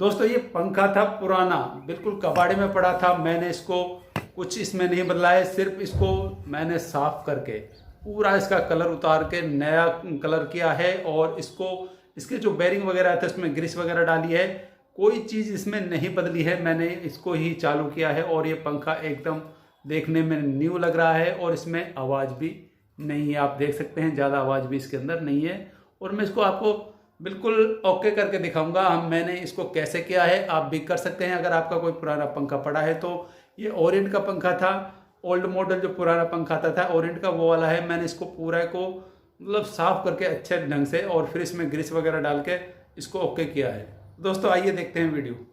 दोस्तों ये पंखा था पुराना, बिल्कुल कबाड़े में पड़ा था। मैंने इसको कुछ इसमें नहीं बदला है, सिर्फ इसको मैंने साफ करके पूरा इसका कलर उतार के नया कलर किया है। और इसको इसके जो बेरिंग वगैरह थे उसमें ग्रीस वगैरह डाली है, कोई चीज़ इसमें नहीं बदली है। मैंने इसको ही चालू किया है और ये पंखा एकदम देखने में न्यू लग रहा है और इसमें आवाज़ भी नहीं है। आप देख सकते हैं ज़्यादा आवाज़ भी इसके अंदर नहीं है। और मैं इसको आपको बिल्कुल ओके करके दिखाऊंगा मैंने इसको कैसे किया है। आप भी कर सकते हैं अगर आपका कोई पुराना पंखा पड़ा है तो। ये ओरिएंट का पंखा था, ओल्ड मॉडल जो पुराना पंखा आता था ओरिएंट का, वो वाला है। मैंने इसको पूरा को मतलब साफ करके अच्छे ढंग से और फिर इसमें ग्रीस वगैरह डाल के इसको ओके किया है। दोस्तों आइए देखते हैं वीडियो।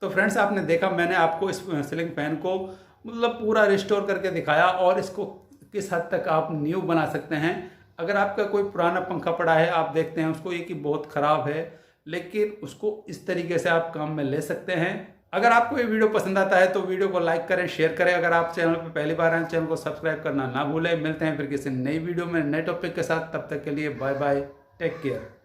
तो फ्रेंड्स आपने देखा, मैंने आपको इस सीलिंग फैन को मतलब पूरा रिस्टोर करके दिखाया और इसको किस हद तक आप न्यू बना सकते हैं। अगर आपका कोई पुराना पंखा पड़ा है, आप देखते हैं उसको ये कि बहुत ख़राब है, लेकिन उसको इस तरीके से आप काम में ले सकते हैं। अगर आपको ये वीडियो पसंद आता है तो वीडियो को लाइक करें, शेयर करें। अगर आप चैनल पर पहली बार आए, चैनल को सब्सक्राइब करना ना भूलें। मिलते हैं फिर किसी नई वीडियो में नए टॉपिक के साथ। तब तक के लिए बाय बाय, टेक केयर।